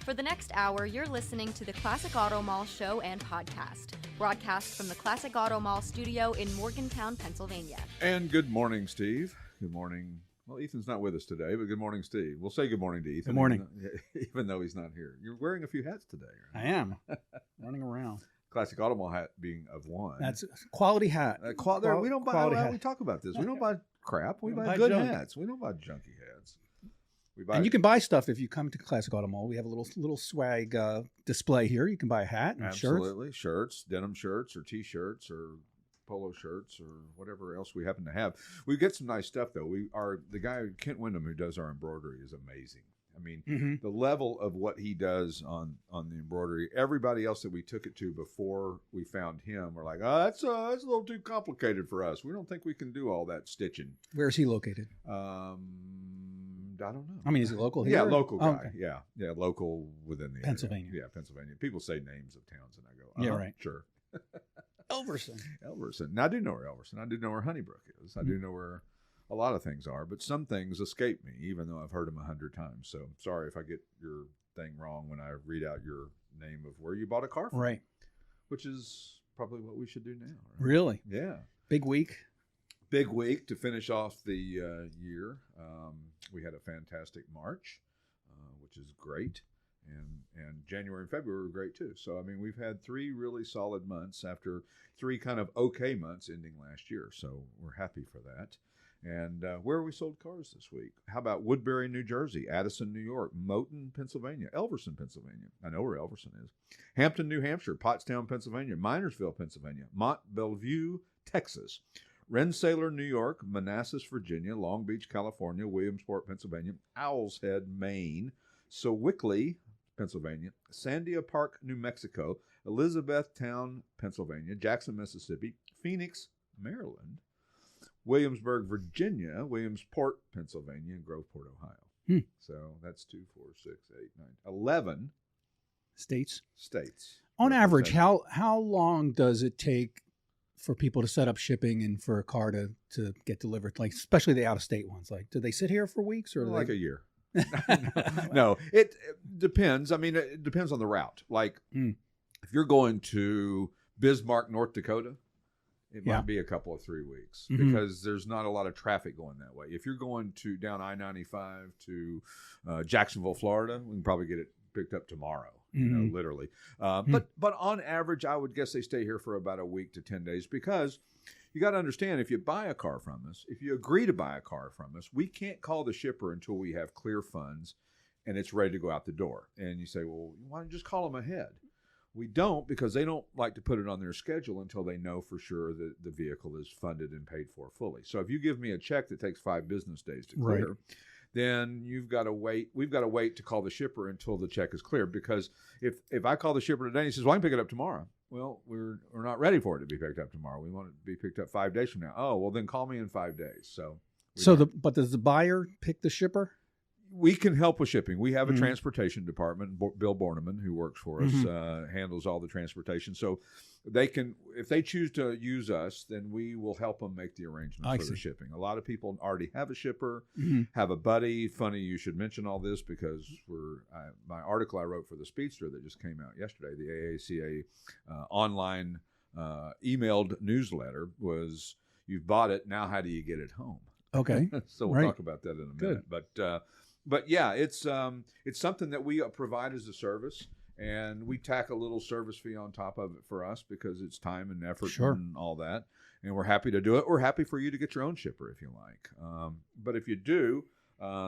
For the next hour, you're listening to the Classic Auto Mall show and podcast, broadcast from the Classic Auto Mall studio in Morgantown, Pennsylvania. And good morning, Steve. Good morning. Well, Ethan's not with us today, but good morning, Steve. We'll say good morning to Ethan. Good morning. Even though he's not here. You're wearing a few hats today, right? I am. Running around. Classic Auto Mall hat being of one. That's a quality hat. We don't buy, hat. we talk about this. We don't buy crap. We buy buy good junk. hats. We don't buy junky hats. We buy And you can buy stuff if you come to Classic Auto Mall. We have a little swag display here. You can buy a hat and absolutely shirts, denim shirts or T-shirts or polo shirts or whatever else we happen to have. We get some nice stuff though. The guy Kent Wyndham who does our embroidery is amazing. I mean, the level of what he does on the embroidery. Everybody else that we took it to before we found him were like, "Oh, that's a little too complicated for us. We don't think we can do all that stitching." Where is he located? I don't know. I mean, is he local here? Yeah, local guy. Oh, okay. Yeah, local within the Pennsylvania. area. Yeah, Pennsylvania. People say names of towns, and I go, yeah, right, sure. Elverson. Now, I do know where Elverson. I do know where Honeybrook is. I do know where a lot of things are, but some things escape me, even though I've heard them 100 times. So sorry if I get your thing wrong when I read out your name of where you bought a car from. Right. Which is probably what we should do now. Right? Really? Yeah. Big week. Big week to finish off the year. We had a fantastic March, which is great. And January and February were great too. So, I mean, we've had 3 really solid months after 3 kind of okay months ending last year. So we're happy for that. And where we sold cars this week? How about Woodbury, New Jersey, Addison, New York, Moton, Pennsylvania, Elverson, Pennsylvania. I know where Elverson is. Hampton, New Hampshire, Pottstown, Pennsylvania, Minersville, Pennsylvania, Mont Belvieu, Texas, Rensselaer, New York, Manassas, Virginia, Long Beach, California, Williamsport, Pennsylvania, Owl's Head, Maine, Sewickley, Pennsylvania, Sandia Park, New Mexico, Elizabethtown, Pennsylvania, Jackson, Mississippi, Phoenix, Maryland, Williamsburg, Virginia, Williamsport, Pennsylvania, and Groveport, Ohio. So that's 2, 4, 6, 8, 9, 11 states. On average, how long does it take for people to set up shipping and for a car to get delivered? Like, especially the out-of-state ones. Like, do they sit here for weeks or like a year? No, it depends. I mean, it depends on the route. Like, if you're going to Bismarck, North Dakota, it might be a couple of 3 weeks because there's not a lot of traffic going that way. If you're going to down I-95 to Jacksonville, Florida, we can probably get it picked up tomorrow. Literally. But on average, I would guess they stay here for about a week to 10 days because you got to understand, if you buy a car from us, if you agree to buy a car from us, we can't call the shipper until we have clear funds and it's ready to go out the door. And you say, well, why don't you just call them ahead? We don't, because they don't like to put it on their schedule until they know for sure that the vehicle is funded and paid for fully. So if you give me a check that takes 5 business days to clear, then you've got to wait. We've got to wait to call the shipper until the check is cleared. Because if I call the shipper today and he says, well, I can pick it up tomorrow. Well, we're not ready for it to be picked up tomorrow. We want it to be picked up 5 days from now. Oh, well, then call me in 5 days. But does the buyer pick the shipper? We can help with shipping. We have a transportation department. Bill Borneman, who works for us, handles all the transportation. So they can, if they choose to use us, then we will help them make the arrangements for the shipping. A lot of people already have a shipper, have a buddy. Funny you should mention all this because my article I wrote for the Speedster that just came out yesterday, the AACA online emailed newsletter was, you've bought it, now how do you get it home? Okay. So we'll talk about that in a minute. But yeah, it's something that we provide as a service, and we tack a little service fee on top of it for us because it's time and effort and all that. And we're happy to do it. We're happy for you to get your own shipper if you like. But if you do,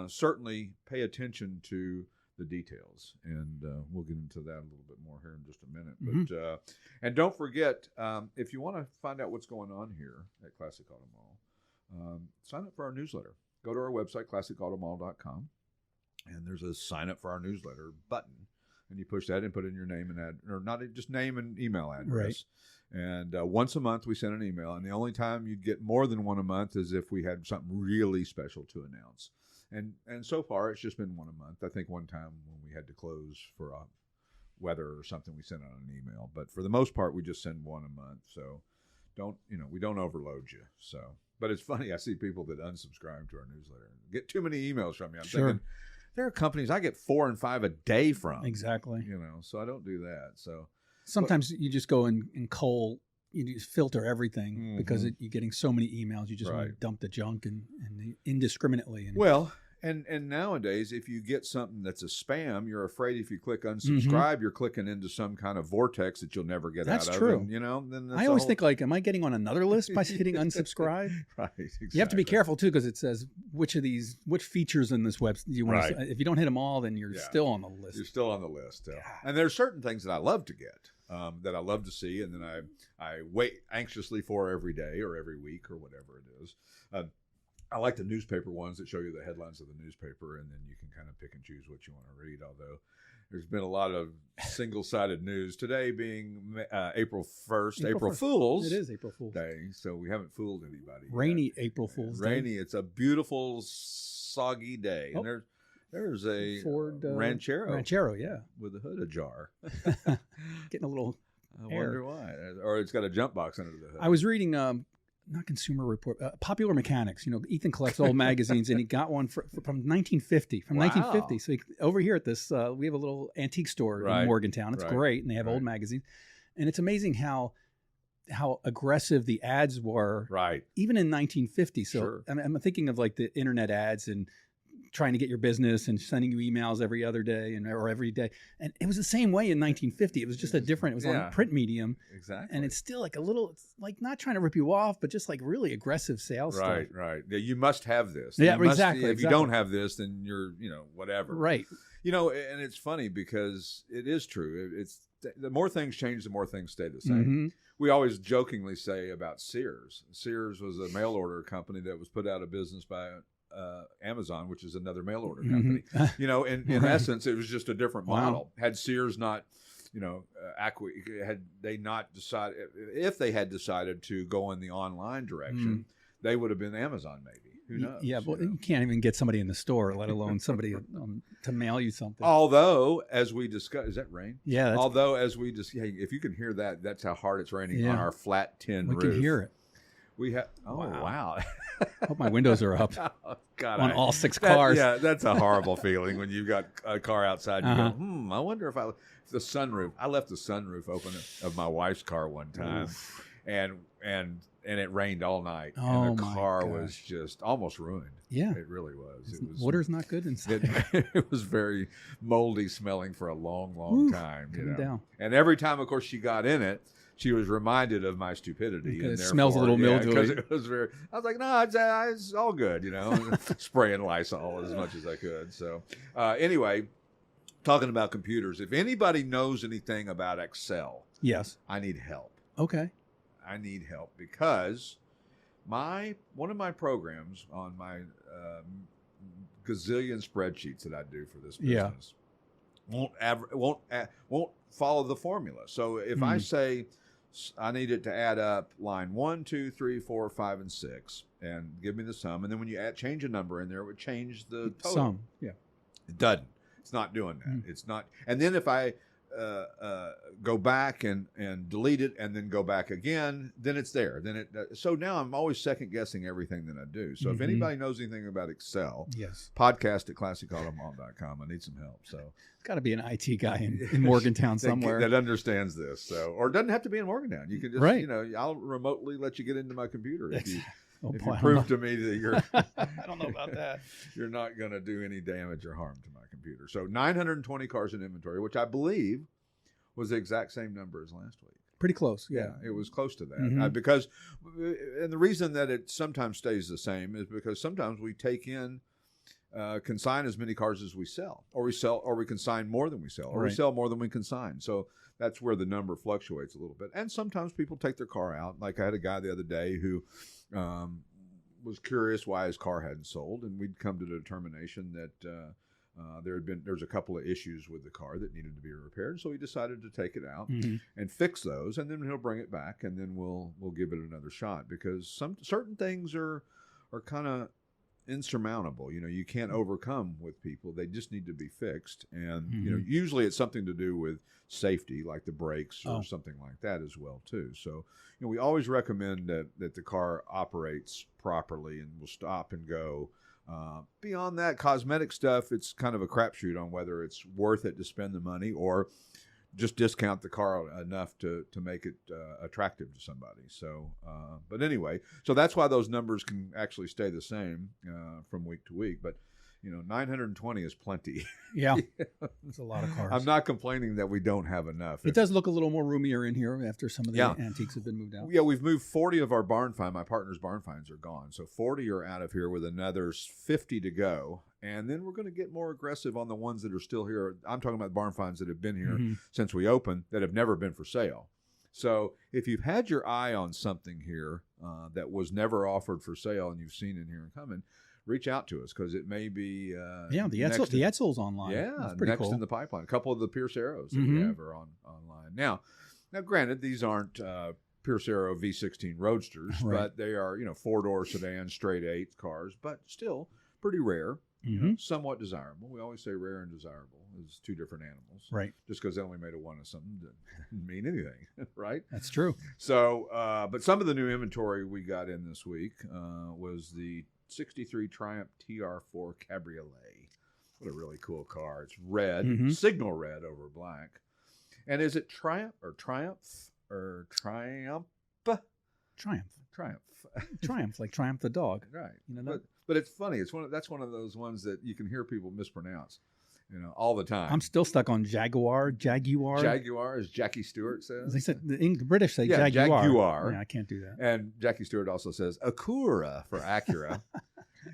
certainly pay attention to the details, and we'll get into that a little bit more here in just a minute. But and don't forget, if you want to find out what's going on here at Classic Auto Mall, sign up for our newsletter. Go to our website, classicautomall.com. And there's a sign up for our newsletter button, and you push that and put in your name or not just name and email address. Right. And once a month we send an email, and the only time you'd get more than one a month is if we had something really special to announce. And so far it's just been one a month. I think one time when we had to close for weather or something, we sent out an email. But for the most part, we just send one a month. So we don't overload you. So, but it's funny. I see people that unsubscribe to our newsletter get too many emails from you. I'm thinking, there are companies I get 4 and 5 a day from. Exactly. So I don't do that. So sometimes you just go and cull. You just filter everything because you're getting so many emails. You just want to dump the junk and indiscriminately. And nowadays, if you get something that's a spam, you're afraid if you click unsubscribe, you're clicking into some kind of vortex that you'll never get out of. That's true. And, then I always think, like, am I getting on another list by hitting unsubscribe? Right. Exactly. You have to be careful too, because it says which features in this website you want. If you don't hit them all, then you're still on the list. You're still on the list. And there's certain things that I love to get, that I love to see, and then I wait anxiously for every day or every week or whatever it is. I like the newspaper ones that show you the headlines of the newspaper, and then you can kind of pick and choose what you want to read, although there's been a lot of single-sided news. Today being April 1st, April Fool's. It is April Fool's Day, so we haven't fooled anybody Rainy yet. April Fool's Day. Rainy. It's a beautiful, soggy day. And there's a Ford Ranchero. Ranchero, yeah. With the hood ajar. Getting a little I wonder why. Or it's got a jump box under the hood. I was reading... not Consumer Report, Popular Mechanics. Ethan collects old magazines, and he got one from 1950. From 1950. So over here at this, we have a little antique store in Morgantown. It's great, and they have old magazines. And it's amazing how aggressive the ads were, even in 1950. So I'm thinking of like the internet ads and trying to get your business and sending you emails every other day or every day. And it was the same way in 1950. It was just it was on print medium. Exactly. And it's still like it's like not trying to rip you off, but just like really aggressive sales stuff. Right. Yeah, you must have this. Exactly. If you don't have this, then you're, whatever. Right. And it's funny because it is true. It's the more things change, the more things stay the same. We always jokingly say about Sears. Sears was a mail order company that was put out of business by Amazon, which is another mail order company. In essence, it was just a different model. Had Sears not, had they not decided, if they had decided to go in the online direction, they would have been Amazon maybe. Who knows? Yeah, but you can't even get somebody in the store, let alone somebody to mail you something. Although, as we discussed, is that rain? Yeah. Although, as we just, if you can hear that, that's how hard it's raining on our flat tin roof. We can hear it. We have. Oh wow! Hope my windows are up. Oh, God, on all 6 cars. That's a horrible feeling when you've got a car outside. And you go, I wonder if the sunroof. I left the sunroof open of my wife's car one time, and it rained all night, and the car was just almost ruined. Yeah, it really was. Water's not good inside. It was very moldy smelling for a long time. Down. And every time, of course, she got in it, she was reminded of my stupidity. It smells a little mildewy. Because it was very. I was like, no, it's all good, spraying Lysol as much as I could. So anyway, talking about computers, if anybody knows anything about Excel, yes, I need help. Okay, I need help because one of my programs on my gazillion spreadsheets that I do for this business won't follow the formula. So if I say I need it to add up line 1, 2, 3, 4, 5, and 6, and give me the sum, and then when you change a number in there, it would change the total. Sum, yeah. It doesn't. It's not doing that. It's not. And then if I go back and delete it and then go back again, then it's there. Then so now I'm always second guessing everything that I do. So if anybody knows anything about Excel, podcast at classicautomall.com. I need some help. So it's got to be an IT guy in Morgantown somewhere that understands this. So, or it doesn't have to be in Morgantown. You can just I'll remotely let you get into my computer if you prove to me that you're I don't know about that. You're not going to do any damage or harm to my computer. So 920 cars in inventory, which I believe was the exact same number as last week. Pretty close. Yeah, it was close to that. Because, and the reason that it sometimes stays the same is because sometimes we take in, consign as many cars as we sell, or we consign more than we sell, or we sell more than we consign. So that's where the number fluctuates a little bit. And sometimes people take their car out. Like I had a guy the other day who was curious why his car hadn't sold, and we'd come to the determination that there was a couple of issues with the car that needed to be repaired. So he decided to take it out and fix those, and then he'll bring it back, and then we'll give it another shot, because certain things are kind of insurmountable. You can't overcome with people. They just need to be fixed. And usually it's something to do with safety, like the brakes or something like that as well too. So we always recommend that the car operates properly and will stop and go Beyond that, cosmetic stuff, it's kind of a crapshoot on whether it's worth it to spend the money or just discount the car enough to make it attractive to somebody. So, but anyway, so that's why those numbers can actually stay the same from week to week. But 920 is plenty. Yeah, it's a lot of cars. I'm not complaining that we don't have enough. It does look a little more roomier in here after some of the antiques have been moved out. Yeah, we've moved 40 of our barn find. My partner's barn finds are gone. So 40 are out of here with another 50 to go. And then we're going to get more aggressive on the ones that are still here. I'm talking about barn finds that have been here since we opened that have never been for sale. So if you've had your eye on something here that was never offered for sale and you've seen it here and coming, reach out to us because it may be the Etzel's online. Yeah, that's pretty next cool. in the pipeline. A couple of the Pierce Arrows that we have are online. Now, granted, these aren't Pierce Arrow V16 Roadsters, but they are 4-door sedan, straight 8 cars, but still pretty rare. Somewhat desirable. We always say rare and desirable is two different animals. Right. Just because they only made a one of something doesn't mean anything, right? That's true. So, but some of the new inventory we got in this week was the 63 Triumph TR4 Cabriolet. What a really cool car. It's red, signal red over black. And is it Triumph or Triumph or Triumph? Triumph. Triumph. Triumph, like Triumph the dog. Right. But it's funny. That's one of those ones that you can hear people mispronounce, all the time. I'm still stuck on Jaguar. Jaguar, as Jackie Stewart says. They said the British say Jaguar. Jaguar. Yeah, I can't do that. And Jackie Stewart also says Acura for Acura.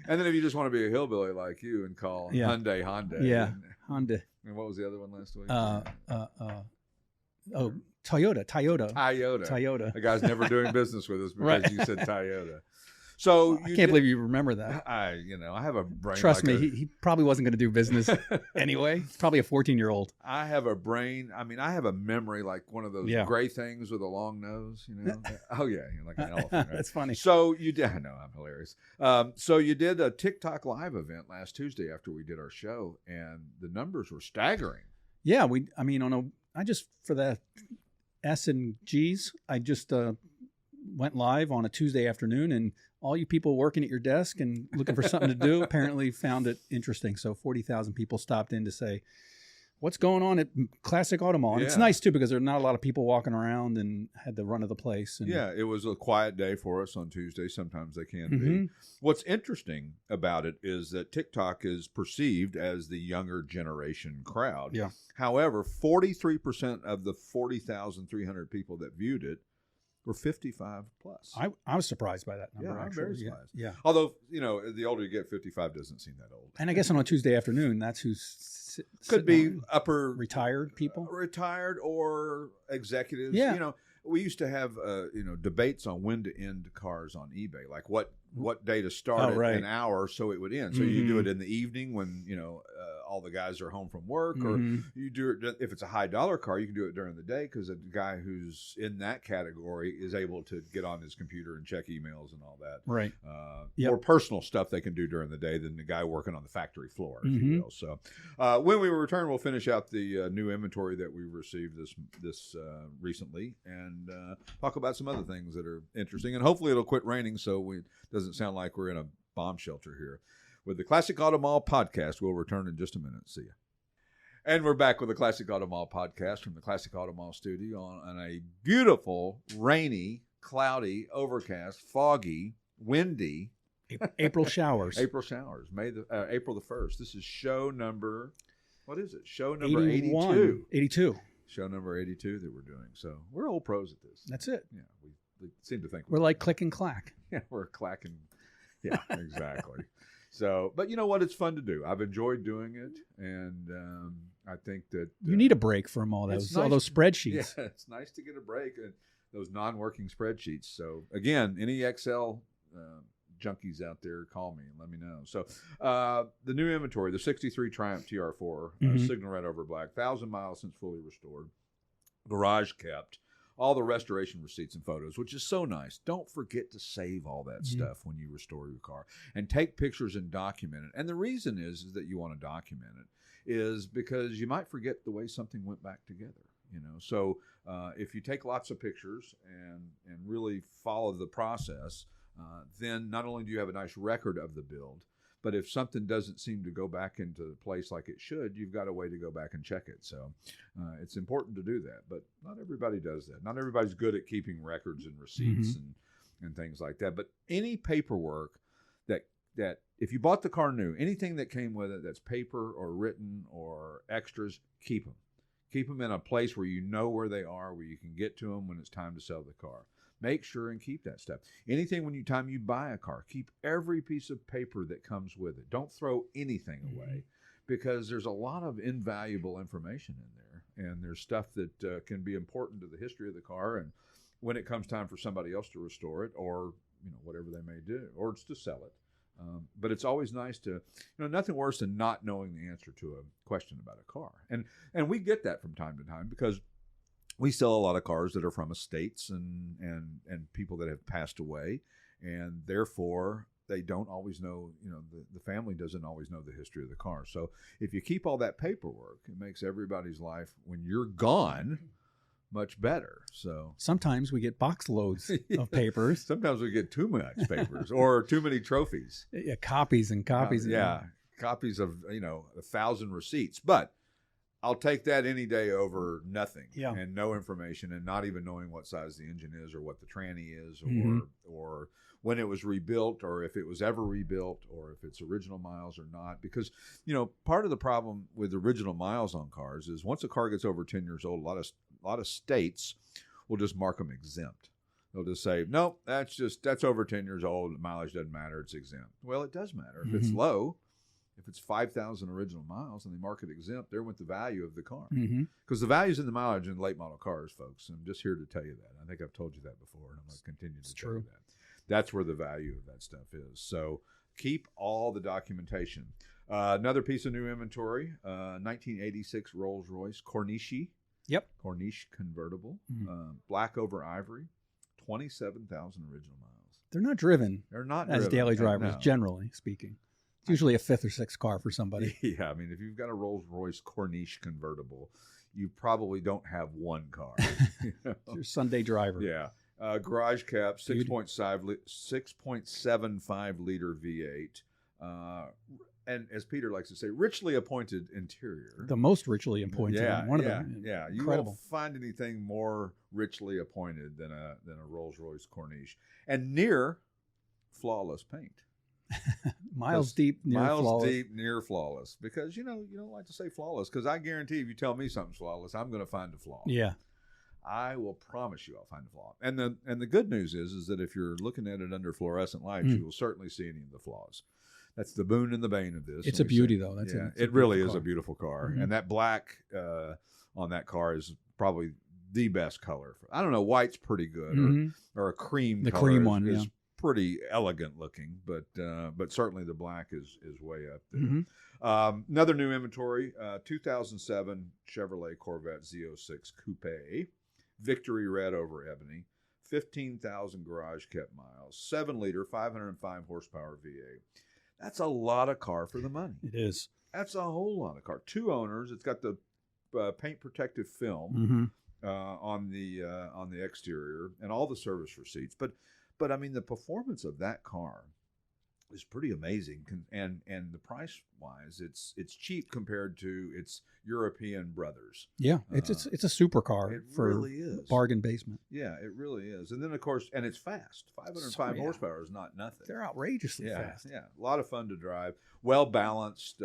And then if you just want to be a hillbilly like you and call Hyundai Honda. Yeah, Honda. And what was the other one last week? Toyota. The guy's never doing business with us because you said Toyota. So I can't believe you remember that. I have a brain. Trust me, he probably wasn't going to do business anyway. Probably a 14-year-old. I have a brain. I mean, I have a memory like one of those gray things with a long nose. Oh yeah, like an elephant. Right? That's funny. So you did. I know I'm hilarious. So you did a TikTok live event last Tuesday after we did our show, and the numbers were staggering. Yeah, I just for the S and G's, I just went live on a Tuesday afternoon, and all you people working at your desk and looking for something to do apparently found it interesting. So 40,000 people stopped in to say, what's going on at Classic Auto Mall? And it's nice, too, because there are not a lot of people walking around and had the run of the place. And it was a quiet day for us on Tuesday. Sometimes they can be. What's interesting about it is that TikTok is perceived as the younger generation crowd. Yeah. However, 43% of the 40,300 people that viewed it were 55 plus. I was surprised by that number. Yeah, I'm very surprised. Yeah. Although, the older you get, 55 doesn't seem that old. And I guess on a Tuesday afternoon, that's who's could be upper retired people, retired or executives. Yeah. We used to have debates on when to end cars on eBay, like what day to start an hour so it would end. So you do it in the evening when all the guys are home from work, or you do it if it's a high dollar car, you can do it during the day because a guy who's in that category is able to get on his computer and check emails and all that. Right. More personal stuff they can do during the day than the guy working on the factory floor, if you will. So when we return, we'll finish out the new inventory that we received this recently and talk about some other things that are interesting. And hopefully it'll quit raining so it doesn't sound like we're in a bomb shelter here. With the Classic Auto Mall podcast, we'll return in just a minute. See ya. And we're back with the Classic Auto Mall podcast from the Classic Auto Mall studio on a beautiful, rainy, cloudy, overcast, foggy, windy April showers. April showers. April the 1st. This is show number, what is it? Show number 82. 82. Show number 82 that we're doing. So we're old pros at this. That's it. Yeah, we seem to think we're like click and clack. Yeah, we're clacking. Yeah, exactly. So, but you know what? It's fun to do. I've enjoyed doing it, and I think that you need a break from all those spreadsheets. Yeah, it's nice to get a break and those non-working spreadsheets. So, again, any Excel junkies out there, call me and let me know. So, the new inventory, the 63 Triumph TR4, signal red over black, 1,000 miles since fully restored, garage kept. All the restoration receipts and photos, which is so nice. Don't forget to save all that stuff when you restore your car and take pictures and document it. And the reason is that you want to document it is because you might forget the way something went back together. So if you take lots of pictures and really follow the process, then not only do you have a nice record of the build, But if something doesn't seem to go back into place like it should, you've got a way to go back and check it. So it's important to do that. But not everybody does that. Not everybody's good at keeping records and receipts and things like that. But any paperwork that if you bought the car new, anything that came with it that's paper or written or extras, keep them. Keep them in a place where you know where they are, where you can get to them when it's time to sell the car. Make sure and keep that stuff. Anything time you buy a car, keep every piece of paper that comes with it. Don't throw anything away, because there's a lot of invaluable information in there, and there's stuff that can be important to the history of the car, and when it comes time for somebody else to restore it, or whatever they may do, or it's to sell it. But it's always nice to, nothing worse than not knowing the answer to a question about a car. And we get that from time to time, because we sell a lot of cars that are from estates and people that have passed away, and therefore they don't always know, the family doesn't always know the history of the car. So if you keep all that paperwork, it makes everybody's life, when you're gone, much better. So sometimes we get box loads of papers. Sometimes we get too much papers or too many trophies. Yeah, copies and copies. Copies of 1,000 receipts. But I'll take that any day over nothing and no information, and not even knowing what size the engine is, or what the tranny is, or when it was rebuilt, or if it was ever rebuilt, or if it's original miles or not. Because, part of the problem with original miles on cars is once a car gets over 10 years old, a lot of states will just mark them exempt. They'll just say, nope, that's over 10 years old. The mileage doesn't matter. It's exempt. Well, it does matter. If it's low, if it's 5,000 original miles and they mark it exempt, there went the value of the car. Because the value's in the mileage in late model cars, folks. I'm just here to tell you that. I think I've told you that before, and I'm going to continue to tell you that. That's where the value of that stuff is. So keep all the documentation. Another piece of new inventory, 1986 Rolls-Royce Corniche. Yep. Corniche convertible, black over ivory, 27,000 original miles. They're not driven. They're not as driven. Daily drivers, generally speaking. It's usually a fifth or sixth car for somebody. Yeah, I mean, if you've got a Rolls-Royce Corniche convertible, you probably don't have one car. It's your Sunday driver. Yeah. Garage cap, 6.75 liter V8. And as Peter likes to say, richly appointed interior. The most richly appointed. One of them. Yeah. You won't find anything more richly appointed than a Rolls-Royce Corniche. And near flawless paint. Miles deep, near flawless. Because, you don't like to say flawless, because I guarantee if you tell me something's flawless, I'm going to find a flaw. Yeah. I will promise you I'll find a flaw. And the good news is that if you're looking at it under fluorescent lights, you will certainly see any of the flaws. That's the boon and the bane of this. It's a beauty, though. It really is a beautiful car. And that black on that car is probably the best color. I don't know, white's pretty good, or a cream the color cream one is pretty elegant looking, but certainly the black is way up there. Another new inventory, 2007 Chevrolet Corvette Z06 Coupe, Victory Red over Ebony, 15,000 garage kept miles, 7-liter, 505 horsepower V8. That's a lot of car for the money. It is. That's a whole lot of car. 2 owners. It's got the paint protective film on the exterior and all the service receipts. But I mean, the performance of that car is pretty amazing, and the price wise, it's cheap compared to its European brothers. Yeah, it's a supercar. It for really is. Bargain basement. Yeah, it really is. And then of course, and it's fast. 505 horsepower is not nothing. They're outrageously fast. Yeah, a lot of fun to drive. Well balanced.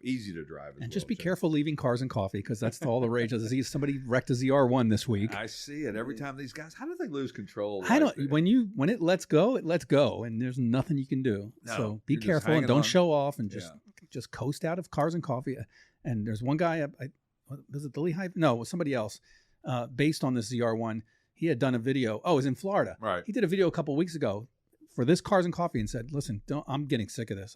Easy to drive. And just be careful leaving cars and coffee, because that's all the rage. Somebody wrecked a ZR1 this week. I see it every time. These guys, how do they lose control? I don't. When it lets go, it lets go, and there's nothing you can do. No, so be careful and don't show off, and just coast out of cars and coffee. And there's one guy, was it the Lehigh? No, it was somebody else. Based on this ZR1, he had done a video. Oh, it was in Florida. Right. He did a video a couple of weeks ago for this Cars and Coffee and said, "Listen, I'm getting sick of this.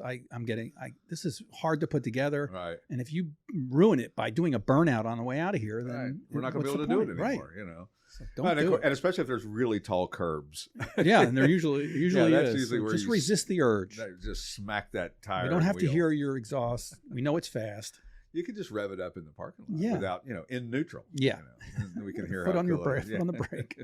This is hard to put together. Right. And if you ruin it by doing a burnout on the way out of here, then we're not going to be able to do it anymore. Right. So don't do it. And especially if there's really tall curbs. Yeah, and there usually that's usually so where just resist the urge. Just smack that tire. We don't have to hear your exhaust. We know it's fast. You can just rev it up in the parking lot without, in neutral. Yeah. We can hear foot on your brake, foot on the brake.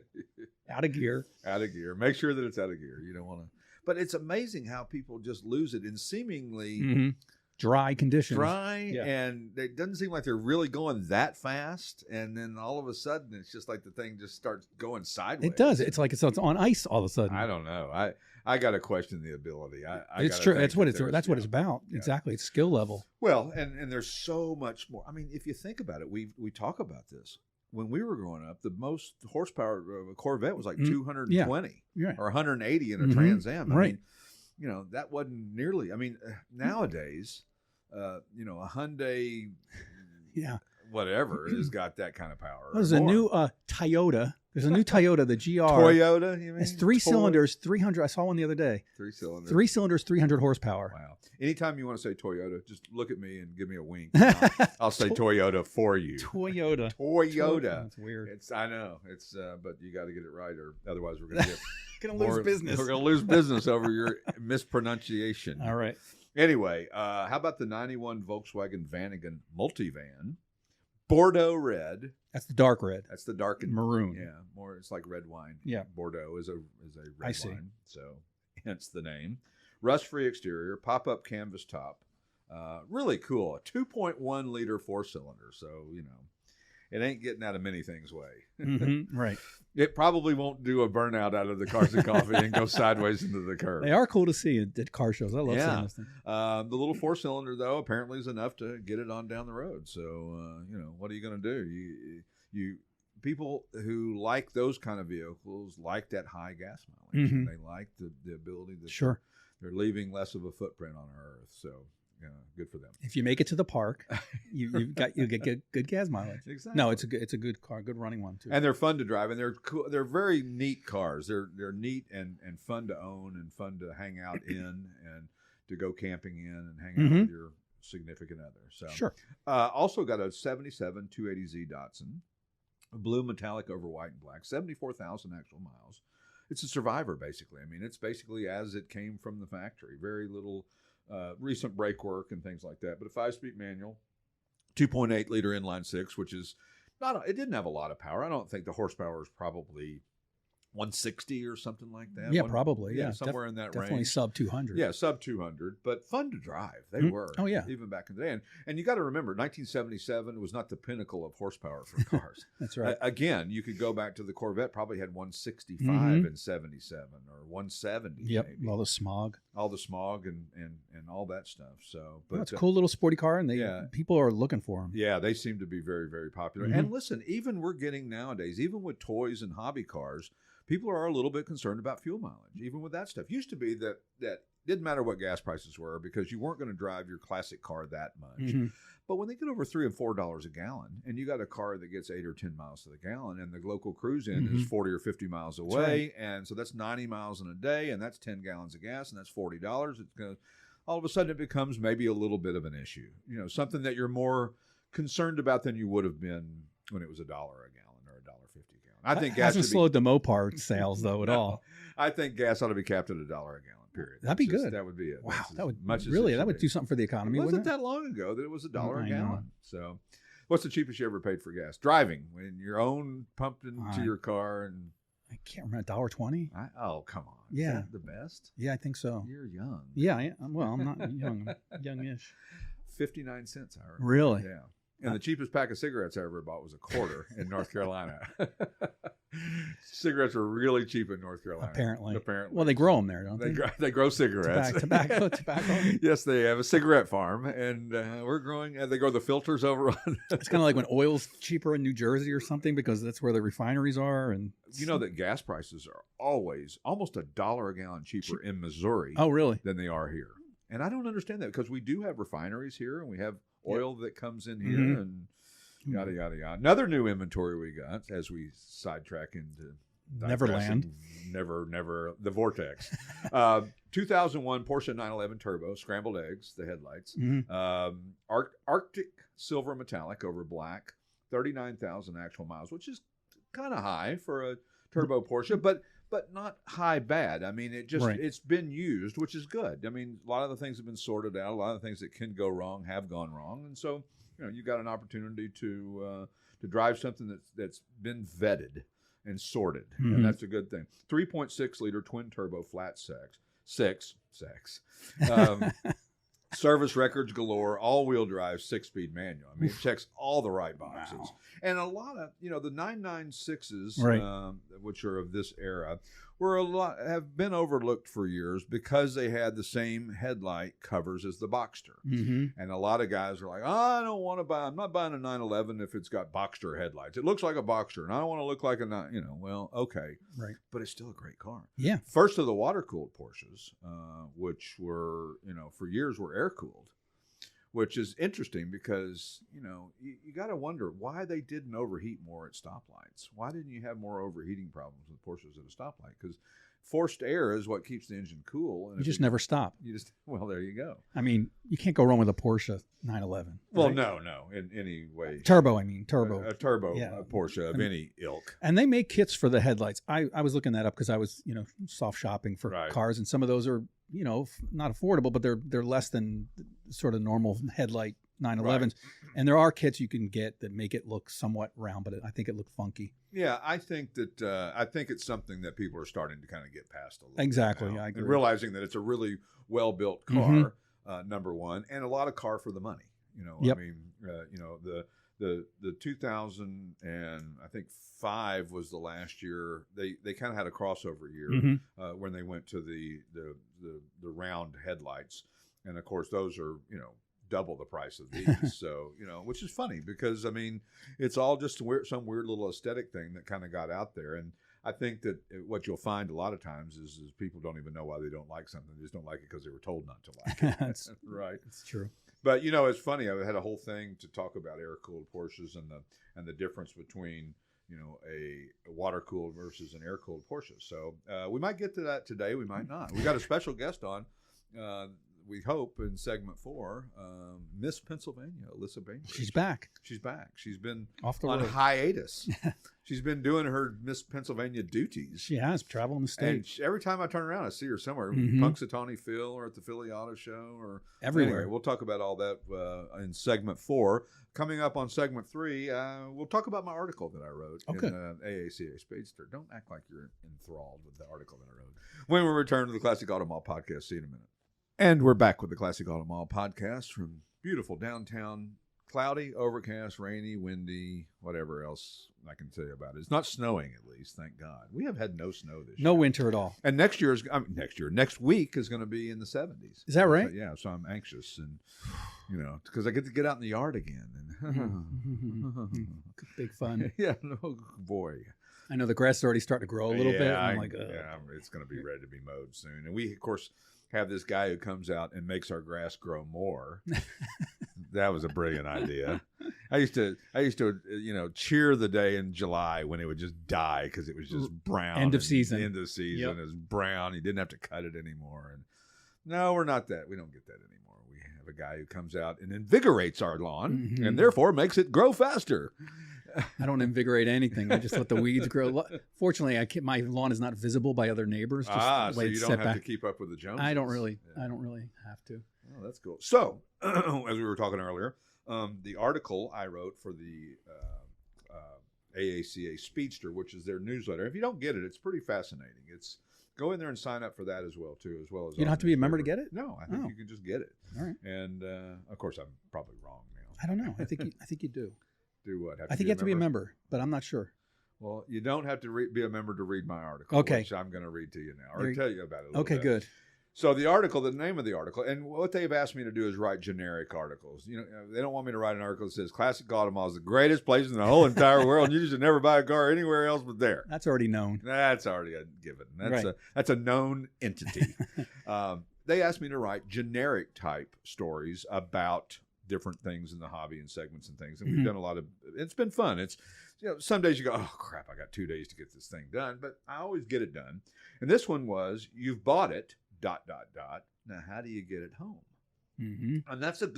Out of gear. Out of gear. Make sure that it's out of gear. You don't want to. But it's amazing how people just lose it in seemingly dry conditions. And it doesn't seem like they're really going that fast. And then all of a sudden, it's just like the thing just starts going sideways. It does. It's like it's on ice all of a sudden. I don't know. I got to question the ability. It's true. That's what it's about. Yeah. Exactly. It's skill level. Well, and there's so much more. I mean, if you think about it, we talk about this. When we were growing up, the most horsepower of a Corvette was like 220 or 180 in a Trans Am. I mean, that wasn't nearly. I mean, nowadays, a Hyundai, whatever, has got that kind of power. There's a new Toyota. There's a new Toyota, the GR. Toyota, you mean? It's 3 cylinders, 300. I saw one the other day. 3 cylinders. 3 cylinders, 300 horsepower. Wow. Anytime you want to say Toyota, just look at me and give me a wink. I'll say Toyota for you. Toyota. That's weird. I know. It's but you got to get it right, or otherwise we're going to get lose business. We're going to lose business over your mispronunciation. All right. Anyway, how about the 91 Volkswagen Vanagon multivan? Bordeaux red. That's the dark red. That's the dark and maroon. Yeah, more. It's like red wine. Yeah, Bordeaux is a red wine. So hence the name. Rust-free exterior, pop-up canvas top. Really cool. A 2.1 liter 4-cylinder. So it ain't getting out of many things way. Right. It probably won't do a burnout out of the Cars and Coffee and go sideways into the curb. They are cool to see at car shows. I love seeing this thing. The little 4-cylinder, though, apparently is enough to get it on down the road. So, what are you going to do? You people who like those kind of vehicles like that high gas mileage. And they like the ability that they're leaving less of a footprint on our Earth. So, good for them. If you make it to the park, you get good gas mileage. Exactly. No, it's a good car, good running one too. And they're fun to drive, and they're cool. They're very neat cars. They're neat and fun to own and fun to hang out in and to go camping in and hang out with your significant other. So also got a 77 280Z Datsun, blue metallic over white and black, 74,000 actual miles. It's a survivor basically. I mean, it's basically as it came from the factory. Very little recent brake work and things like that, but a 5-speed manual, 2.8 liter inline 6, which is it didn't have a lot of power. I don't think the horsepower is probably 160 or something like that. Yeah, probably. Yeah, somewhere in that range. Definitely sub 200. Yeah, sub 200, but fun to drive. They were. Oh, yeah. Even back in the day. And you got to remember, 1977 was not the pinnacle of horsepower for cars. That's right. Again, you could go back to the Corvette, probably had 165 in 77 or 170 maybe. All the smog. And all that stuff. So, but it's a cool little sporty car, and people are looking for them. Yeah, they seem to be very, very popular. And listen, even we're getting nowadays, even with toys and hobby cars, people are a little bit concerned about fuel mileage, even with that stuff. Used to be that didn't matter what gas prices were because you weren't going to drive your classic car that much. But when they get over $3 and $4 a gallon, and you got a car that gets 8 or 10 miles to the gallon, and the local cruise in is 40 or 50 miles away, and so that's 90 miles in a day, and that's 10 gallons of gas, and that's $40. It's going to, all of a sudden, it becomes maybe a little bit of an issue. Something that you're more concerned about than you would have been when it was $1 a gallon or $1.50 a gallon. I think gas hasn't slowed the Mopar sales though at all. I think gas ought to be capped at $1 a gallon. Period. That'd be good. That would be it. Wow, that would do something for the economy. It wasn't that long ago that it was $1 a gallon. So, what's the cheapest you ever paid for gas? Driving, when your own pumped into your car, and I can't remember, $1.20. Oh, come on! Yeah, is that the best. Yeah, I think so. You're young. Yeah, well, I'm not young. I'm youngish. 59 cents, I remember. Really? Yeah. And the cheapest pack of cigarettes I ever bought was $0.25 in North Carolina. Cigarettes are really cheap in North Carolina. Apparently. Well, they grow them there, don't they? They grow cigarettes. Tobacco. Yes, they have a cigarette farm, and we're growing. They grow the filters over on. It's kind of like when oil's cheaper in New Jersey or something because that's where the refineries are. And you know that gas prices are always almost $1 a gallon cheaper in Missouri. Oh, really? Than they are here. And I don't understand that because we do have refineries here, and we have oil that comes in here, and yada, yada, yada. Another new inventory we got as we sidetrack into Neverland. Never, the vortex. 2001 Porsche 911 Turbo, scrambled eggs, the headlights. Arctic silver metallic over black, 39,000 actual miles, which is kind of high for a turbo Porsche, but not high bad. I mean, it's been used, which is good. I mean, a lot of the things have been sorted out. A lot of the things that can go wrong have gone wrong, and so you got an opportunity to drive something that's been vetted and sorted, and that's a good thing. 3.6 liter twin turbo flat six, Sex. Service records galore, all-wheel drive, 6-speed manual. I mean, it checks all the right boxes. Wow. And a lot of, the 996s, right. Which are of this era, have been overlooked for years because they had the same headlight covers as the Boxster. Mm-hmm. And a lot of guys are like, I'm not buying a 911 if it's got Boxster headlights. It looks like a Boxster, and I don't want to look like a, well, okay. Right. But it's still a great car. Yeah. First of the water-cooled Porsches, which were, for years were air-cooled, which is interesting because, you got to wonder why they didn't overheat more at stoplights. Why didn't you have more overheating problems with Porsches at a stoplight? Because forced air is what keeps the engine cool. And you just never stop. Well, there you go. I mean, you can't go wrong with a Porsche 911. Well, right? No, in any way. Turbo. A turbo Porsche of any ilk. And they make kits for the headlights. I was looking that up because I was, soft shopping for cars, and some of those are, not affordable, but they're less than sort of normal headlight 911s. Right. And there are kits you can get that make it look somewhat round, but I think it looked funky. Yeah, I think it's something that people are starting to kind of get past a little exactly, bit now, I agree. and realizing that it's a really well-built car, number one, and a lot of car for the money. Yep. I mean, the 2000 and I think 5 was the last year they kind of had a crossover year when they went to the round headlights, and of course those are double the price of these. So which is funny because I mean it's all just some weird little aesthetic thing that kind of got out there. And I think that what you'll find a lot of times is people don't even know why they don't like something. They just don't like it because they were told not to like it. That's right. It's true. But it's funny. I had a whole thing to talk about air-cooled Porsches and the difference between a water-cooled versus an air-cooled Porsche. So we might get to that today. We might not. We got a special guest on. We hope in segment 4, Miss Pennsylvania, Alysa Bainbridge. She's back. She's been off the on road. Hiatus. She's been doing her Miss Pennsylvania duties. She has, traveling the state. And every time I turn around, I see her somewhere. Punxsutawney Phil or at the Philly Auto Show or everywhere. Anyway, we'll talk about all that in segment 4. Coming up on segment 3, we'll talk about my article that I wrote in AACA Speedster. Don't act like you're enthralled with the article that I wrote. When we return to the Classic Auto Mall podcast, see you in a minute. And we're back with the Classic Auto Mall podcast from beautiful downtown, cloudy, overcast, rainy, windy, whatever else I can tell you about it. It's not snowing, at least, thank God. We have had no snow this year. No winter at all. And next week is going to be in the 70s. Is that right? So I'm anxious, and because I get to get out in the yard again. And big fun. Yeah, oh boy. I know the grass is already starting to grow a little bit. I'm like, it's going to be ready to be mowed soon. And we, of course, have this guy who comes out and makes our grass grow more. That was a brilliant idea. I used to, cheer the day in July when it would just die because it was just brown. End of season. Yep. It was brown. You didn't have to cut it anymore. And no, we're not that. We don't get that anymore. We have a guy who comes out and invigorates our lawn and therefore makes it grow faster. I don't invigorate anything. I just let the weeds grow. Fortunately, my lawn is not visible by other neighbors. So you don't have to keep up with the Joneses. I don't really have to. Oh, that's cool. So, as we were talking earlier, the article I wrote for the AACA Speedster, which is their newsletter. If you don't get it, it's pretty fascinating. Go in there and sign up for that as well, too, as well as. You don't have to be a member to get it? No, I think you can just get it. All right. And of course, I'm probably wrong now. I don't know. I think you do. Do what? I think you have to be a member, but I'm not sure. Well, you don't have to be a member to read my article, which I'm going to read to you now, or tell you about it a little bit. Good. So the name of the article, and what they've asked me to do is write generic articles. They don't want me to write an article that says Classic Auto Mall is the greatest place in the whole entire world, and you should never buy a car anywhere else but there. That's already known. That's already a given. That's a known entity. They asked me to write generic type stories about different things in the hobby and segments and things. And we've done a lot of, it's been fun. It's, some days you go, oh crap, I got 2 days to get this thing done, but I always get it done. And this one was, you've bought it, ... Now, how do you get it home? And that's a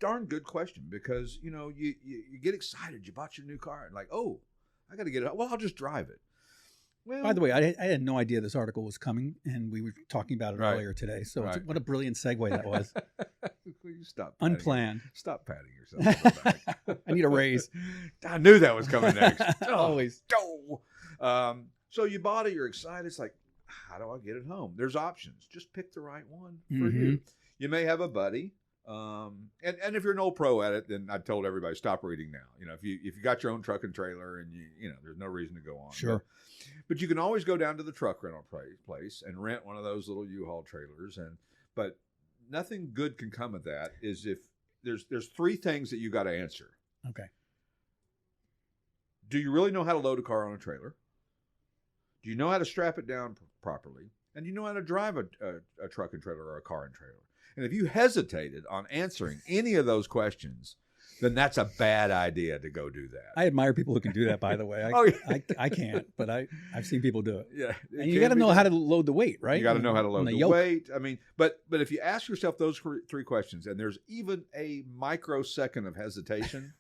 darn good question because, you get excited. You bought your new car and like, oh, I got to get it home. Well, I'll just drive it. Well, by the way, I had no idea this article was coming, and we were talking about it earlier today. So what a brilliant segue that was. You stop. Unplanned. Stop patting yourself on the back. I need a raise. I knew that was coming next. Always. So you bought it. You're excited. It's like, how do I get it home? There's options. Just pick the right one for you. You may have a buddy. And if you're an old pro at it, then I've told everybody, stop reading now. You know, if you got your own truck and trailer and you know, there's no reason to go on. Sure. But you can always go down to the truck rental place and rent one of those little U-Haul trailers. But nothing good can come of that is if there's three things that you got to answer. Okay. Do you really know how to load a car on a trailer? Do you know how to strap it down properly? And do you know how to drive a truck and trailer or a car and trailer? And if you hesitated on answering any of those questions, then that's a bad idea to go do that. I admire people who can do that, by the way. I can't, but I've seen people do it. Yeah. And you got to know how to load the weight, right? You got to know how to load the weight. I mean, but if you ask yourself those three questions and there's even a microsecond of hesitation,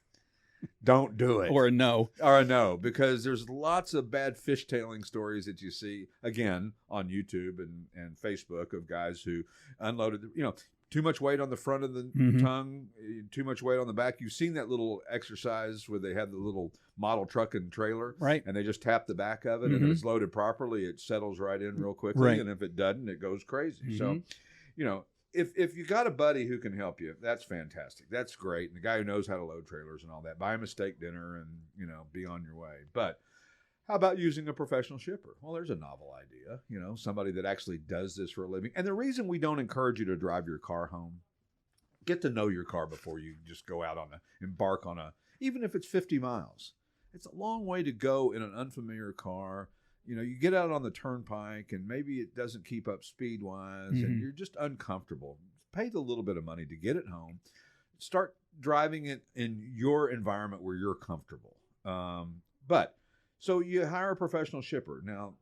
don't do it. Or a no. Because there's lots of bad fishtailing stories that you see, again, on YouTube and Facebook of guys who unloaded, too much weight on the front of the tongue, too much weight on the back. You've seen that little exercise where they have the little model truck and trailer, right? And they just tap the back of it, and if it's loaded properly, it settles right in real quickly, right. And if it doesn't, it goes crazy. So, if you got a buddy who can help you, that's fantastic. That's great. And the guy who knows how to load trailers and all that, buy him a steak dinner and, be on your way. But how about using a professional shipper? Well, there's a novel idea, somebody that actually does this for a living. And the reason we don't encourage you to drive your car home, get to know your car before you just go out embark on even if it's 50 miles. It's a long way to go in an unfamiliar car. You get out on the turnpike and maybe it doesn't keep up speed-wise and you're just uncomfortable. Pay the little bit of money to get it home. Start driving it in your environment where you're comfortable. So you hire a professional shipper. Now,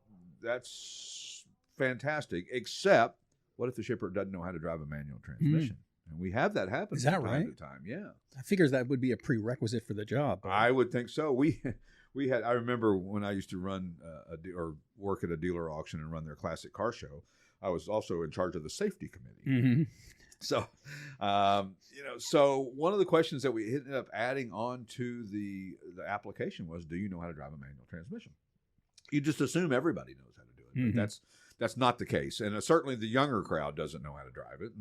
that's fantastic, except what if the shipper doesn't know how to drive a manual transmission? And we have that happen Is that from time right? to time. Yeah. I figures that would be a prerequisite for the job. I would think so. I remember when I used to run or work at a dealer auction and run their classic car show, I was also in charge of the safety committee. So, so one of the questions that we ended up adding on to the application was, do you know how to drive a manual transmission? You just assume everybody knows how to do it. But that's not the case. And certainly the younger crowd doesn't know how to drive it.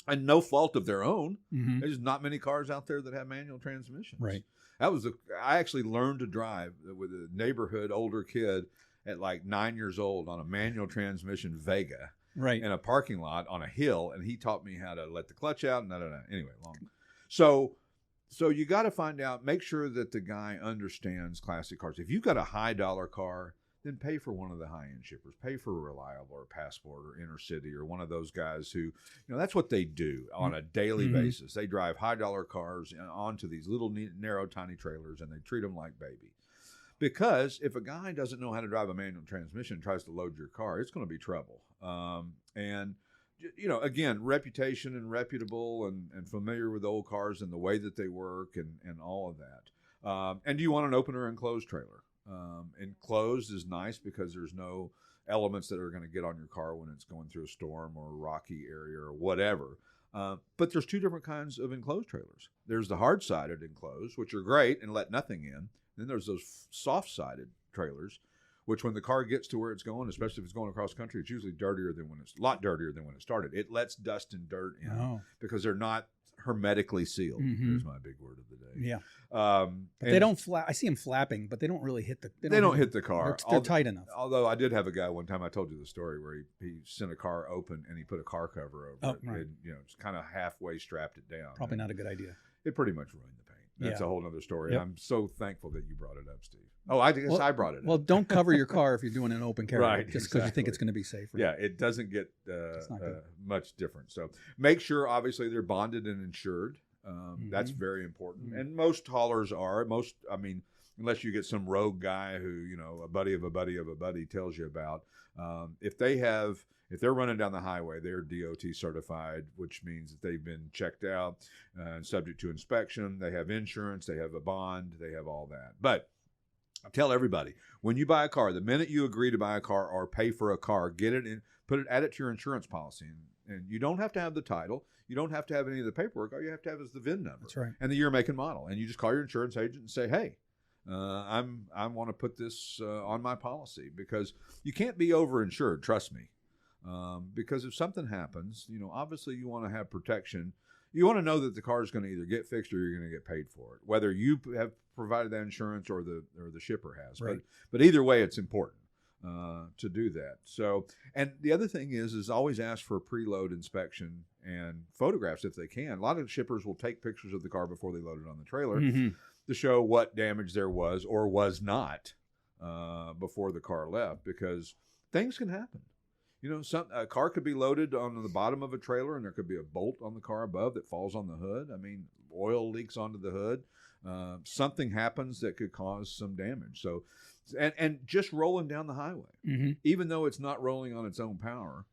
And no fault of their own. There's not many cars out there that have manual transmissions. Right. I actually learned to drive with a neighborhood older kid at like 9 years old on a manual transmission Vega. Right. In a parking lot on a hill, and he taught me how to let the clutch out. Anyway, So you got to find out, make sure that the guy understands classic cars. If you've got a high dollar car, then pay for one of the high-end shippers. Pay for Reliable or Passport or Intercity or one of those guys who, that's what they do on a daily basis. They drive high-dollar cars onto these little, narrow, tiny trailers, and they treat them like baby. Because if a guy doesn't know how to drive a manual transmission and tries to load your car, it's going to be trouble. Again, reputation and reputable and familiar with old cars and the way that they work and all of that. And do you want an open or enclosed trailer? Enclosed is nice because there's no elements that are going to get on your car when it's going through a storm or a rocky area or whatever. But there's two different kinds of enclosed trailers. There's the hard-sided enclosed, which are great and let nothing in. Then there's those soft-sided trailers, which when the car gets to where it's going, especially if it's going across country, it's usually a lot dirtier than when it started. It lets dust and dirt in because they're not hermetically sealed. There's my big word of the day. Yeah. But they don't flap. I see them flapping, but they don't really hit the. They don't hit the car. They're tight enough. Although I did have a guy one time. I told you the story where he sent a car open and he put a car cover over it. Right. And, just kind of halfway strapped it down. Probably not a good idea. It pretty much ruined the paint. That's a whole other story. Yep. I'm so thankful that you brought it up, Steve. Oh, I guess I brought it up. Well, don't cover your car if you're doing an open carry, right, just because you think it's going to be safer. Yeah, it doesn't get much different. So make sure, obviously, they're bonded and insured. That's very important. And most haulers are. Unless you get some rogue guy who, a buddy of a buddy of a buddy tells you about. If they're running down the highway, they're DOT certified, which means that they've been checked out and subject to inspection. They have insurance, they have a bond, they have all that. But I tell everybody, when you buy a car, the minute you agree to buy a car or pay for a car, get it in, add it to your insurance policy. And you don't have to have the title. You don't have to have any of the paperwork. All you have to have is the VIN number. That's right. And the year, make, and model. And you just call your insurance agent and say, hey, I want to put this on my policy, because you can't be overinsured. Trust me. Because if something happens, obviously you want to have protection. You want to know that the car is going to either get fixed or you're going to get paid for it, whether you have provided that insurance or the shipper has. Right. But either way, it's important to do that. So, and the other thing is always ask for a preload inspection and photographs if they can. A lot of shippers will take pictures of the car before they load it on the trailer to show what damage there was or was not before the car left, because things can happen. A car could be loaded on the bottom of a trailer, and there could be a bolt on the car above that falls on the hood. I mean, oil leaks onto the hood. Something happens that could cause some damage. So, and just rolling down the highway, even though it's not rolling on its own power,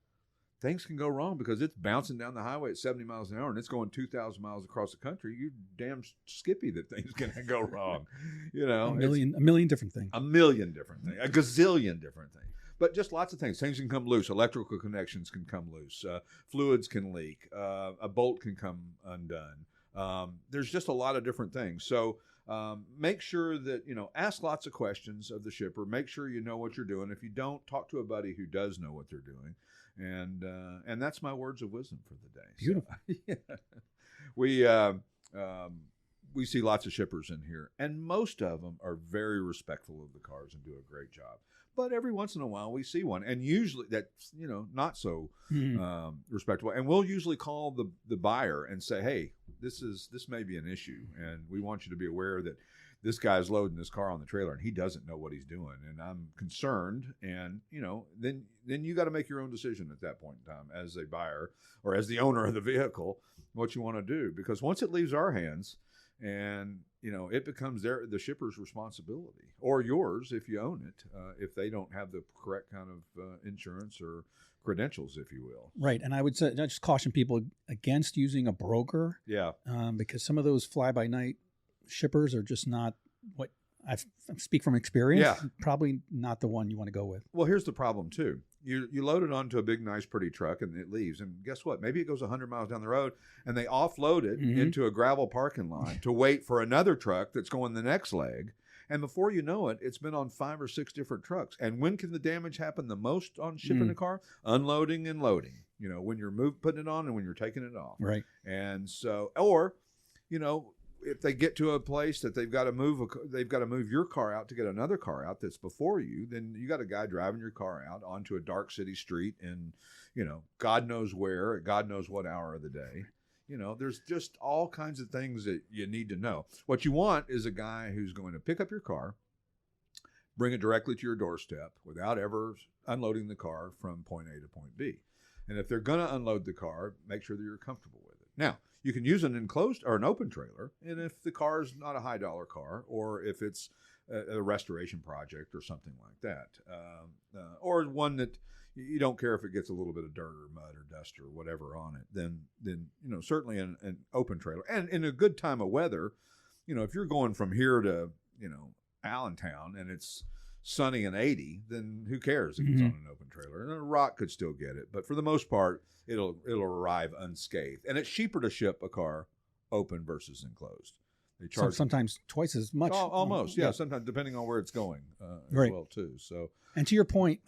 things can go wrong because it's bouncing down the highway at 70 miles an hour and it's going 2,000 miles across the country. You're damn skippy that things can go wrong. A million different things. A million different things. A gazillion different things. But just lots of things. Things can come loose. Electrical connections can come loose. Fluids can leak. A bolt can come undone. There's just a lot of different things. So make sure that, ask lots of questions of the shipper. Make sure you know what you're doing. If you don't, talk to a buddy who does know what they're doing. And that's my words of wisdom for the day. Beautiful. So, we see lots of shippers in here, and most of them are very respectful of the cars and do a great job. But every once in a while we see one, and usually that's not so respectable. And we'll usually call the buyer and say, "Hey, this may be an issue, and we want you to be aware that this guy's loading this car on the trailer and he doesn't know what he's doing, and I'm concerned." And then you got to make your own decision at that point in time as a buyer or as the owner of the vehicle, what you want to do, because once it leaves our hands, and it becomes the shipper's responsibility, or yours if you own it, if they don't have the correct kind of insurance or credentials, if you will. Right, and I would say just caution people against using a broker. Yeah, because some of those fly-by-night shippers are just not what I speak from experience. Yeah, probably not the one you want to go with. Well, here's the problem too. You load it onto a big, nice, pretty truck, and it leaves. And guess what? Maybe it goes 100 miles down the road, and they offload it into a gravel parking lot to wait for another truck that's going the next leg. And before you know it, it's been on 5 or 6 different trucks. And when can the damage happen the most on shipping a car? Unloading and loading. When you're putting it on and when you're taking it off. Right. And so, or, if they get to a place that they've got to move your car out to get another car out that's before you, then you got a guy driving your car out onto a dark city street in, God knows where, at God knows what hour of the day. There's just all kinds of things that you need to know. What you want is a guy who's going to pick up your car, bring it directly to your doorstep without ever unloading the car from point A to point B. And if they're going to unload the car, make sure that you're comfortable with it. Now, you can use an enclosed or an open trailer, and if the car is not a high-dollar car, or if it's a restoration project or something like that, or one that you don't care if it gets a little bit of dirt or mud or dust or whatever on it, then certainly an open trailer. And in a good time of weather, if you're going from here to Allentown and it's sunny and 80, then who cares if it's on an open trailer? And a rock could still get it, but for the most part, it'll arrive unscathed. And it's cheaper to ship a car open versus enclosed. They charge sometimes twice as much. Almost, yeah. Sometimes depending on where it's going as well too. So, and to your point,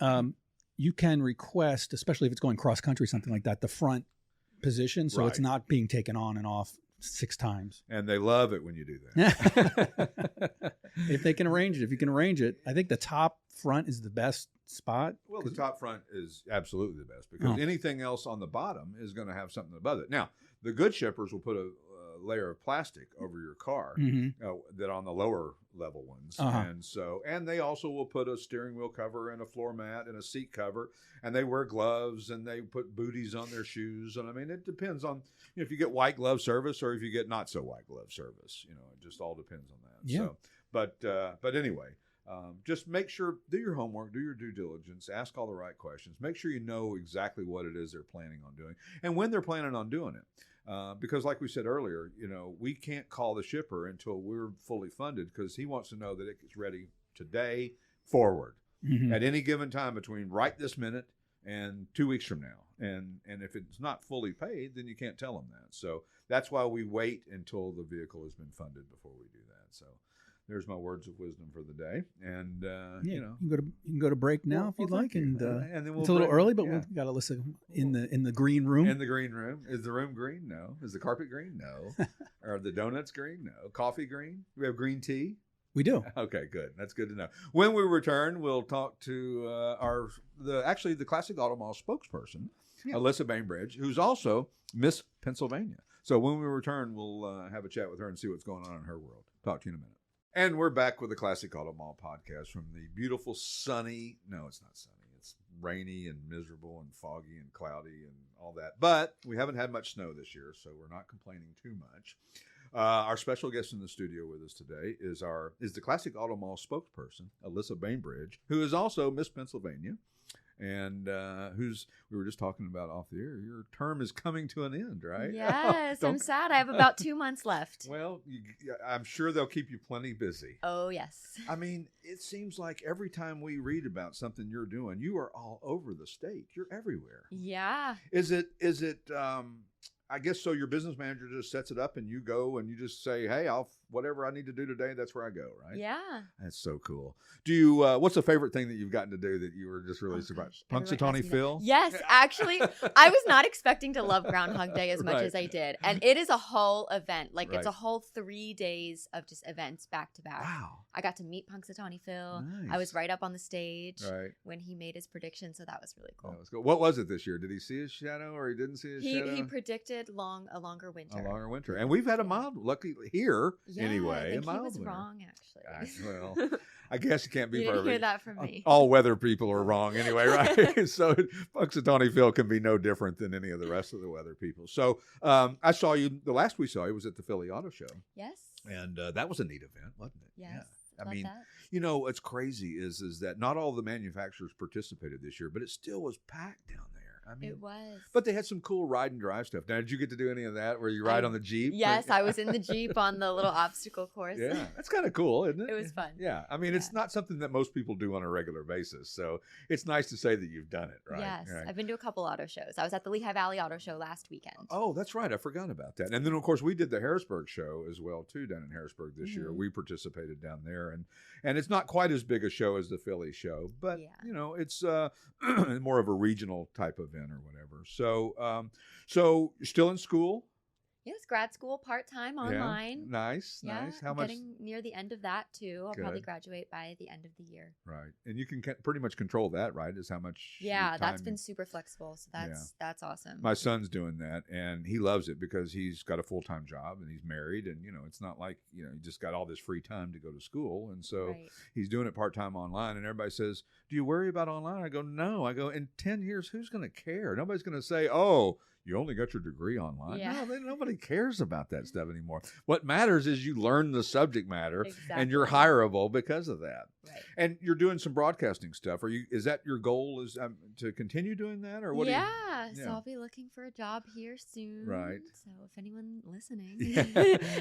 you can request, especially if it's going cross country, something like that, the front position, so it's not being taken on and off 6 times. And they love it when you do that. If they can arrange it, if you can arrange it, I think the top front is the best spot. Well, the top front is absolutely the best, because anything else on the bottom is going to have something above it. Now, the good shippers will put a layer of plastic over your car that on the lower level ones. And they also will put a steering wheel cover and a floor mat and a seat cover, and they wear gloves and they put booties on their shoes. And I mean, it depends on if you get white glove service or if you get not so white glove service. It just all depends on that. Yeah. So, but anyway, just make sure, do your homework, do your due diligence, ask all the right questions, make sure you know exactly what it is they're planning on doing and when they're planning on doing it. Because like we said earlier, we can't call the shipper until we're fully funded, because he wants to know that it's ready today forward at any given time between right this minute and 2 weeks from now. And if it's not fully paid, then you can't tell them that. So that's why we wait until the vehicle has been funded before we do that. So there's my words of wisdom for the day. And, you know. You can go to break now if you'd like. And then it's a little early, but we've got Alysa in the green room. In the green room. Is the room green? No. Is the carpet green? No. Are the donuts green? No. Coffee green? Do we have green tea? We do. Okay, good. That's good to know. When we return, we'll talk to the Classic Auto Mall spokesperson, Alysa Bainbridge, who's also Miss Pennsylvania. So when we return, we'll have a chat with her and see what's going on in her world. Talk to you in a minute. And we're back with the Classic Auto Mall podcast from the beautiful sunny, no, it's not sunny. It's rainy and miserable and foggy and cloudy and all that. But we haven't had much snow this year, so we're not complaining too much. Our special guest in the studio with us today is the Classic Auto Mall spokesperson, Alysa Bainbridge, who is also Miss Pennsylvania, and we were just talking about off the air. Your term is coming to an end, right? Yes, I'm sad. I have about 2 months left. Well, I'm sure they'll keep you plenty busy. Oh, yes. I mean, it seems like every time we read about something you're doing, you are all over the state. You're everywhere. Yeah. Is it I guess so your business manager just sets it up and you go and you just say, hey, whatever I need to do today, that's where I go, right? Yeah. That's so cool. Do you, what's the favorite thing that you've gotten to do that you were just really surprised? Punxsutawney Phil? Yes, actually, I was not expecting to love Groundhog Day as much as I did. And it is a whole event. Like, it's a whole 3 days of just events back to back. Wow. I got to meet Punxsutawney Phil. Nice. I was right up on the stage when he made his prediction, so that was really cool. That was cool. What was it this year? Did he see his shadow or he didn't see his shadow? He predicted a longer winter. A longer winter. And we've had a mild, lucky here anyway. I think he was wrong, actually. Well, I guess you can't be you perfect. didn't hear that from me. All weather people are wrong anyway, right? So Punxsutawney Phil can be no different than any of the rest of the weather people. So I saw you, the last we saw you was at the Philly Auto Show. Yes. And that was a neat event, wasn't it? Yes. Yeah. I Love mean, that. you know, what's crazy is that not all the manufacturers participated this year, but it still was packed down there. I mean, it was. But they had some cool ride and drive stuff. Now, did you get to do any of that where you ride on the Jeep? Yes, I was in the Jeep on the little obstacle course. Yeah, that's kind of cool, isn't it? It was fun. Yeah, I mean, it's not something that most people do on a regular basis. So it's nice to say that you've done it, right? Yes, right. I've been to a couple auto shows. I was at the Lehigh Valley Auto Show last weekend. Oh, that's right. I forgot about that. And then, of course, we did the Harrisburg show as well, too, down in Harrisburg this year. We participated down there. And it's not quite as big a show as the Philly show, but, you know, it's more of a regional type event or whatever. So, so you're still in school? Yes, grad school, part-time, online. Yeah. Nice. How much? Getting near the end of that, too. I'll probably graduate by the end of the year. Right. And you can pretty much control that, right? Is how much that's been super flexible. So that's awesome. My son's doing that, and he loves it because he's got a full-time job, and he's married, and, you know, it's not like, you know, he just got all this free time to go to school. And so he's doing it part-time online, and everybody says, do you worry about online? I go, no. I go, in 10 years, who's going to care? Nobody's going to say, oh, you only got your degree online. Yeah. No, nobody cares about that stuff anymore. What matters is you learn the subject matter, and you're hireable because of that. Right. And you're doing some broadcasting stuff. Is that your goal? Is to continue doing that, or what? Yeah. So I'll be looking for a job here soon. Right. So if anyone listening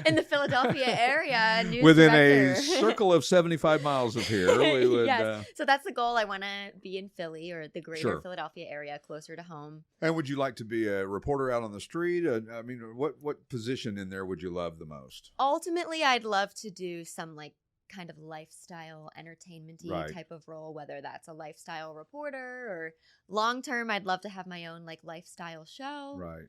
in the Philadelphia area, news within director. a circle of 75 miles of here, we would. Yes. So that's the goal. I want to be in Philly or the greater Philadelphia area, closer to home. And would you like to be a reporter out on the street? I mean, what position in there would you love the most? Ultimately, I'd love to do some kind of lifestyle entertainment-y type of role, whether that's a lifestyle reporter or long term, I'd love to have my own lifestyle show. Right.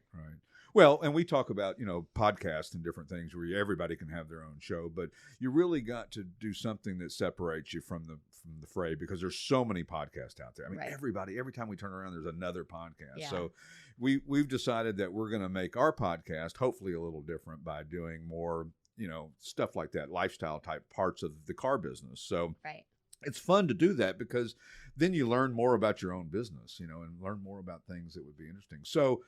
Well, and we talk about, you know, podcasts and different things where everybody can have their own show, but you really got to do something that separates you from the fray, because there's so many podcasts out there. I mean, every time we turn around, there's another podcast. Yeah. So we've decided that we're going to make our podcast hopefully a little different by doing more, you know, stuff like that, lifestyle type parts of the car business. So it's fun to do that because then you learn more about your own business, you know, and learn more about things that would be interesting. So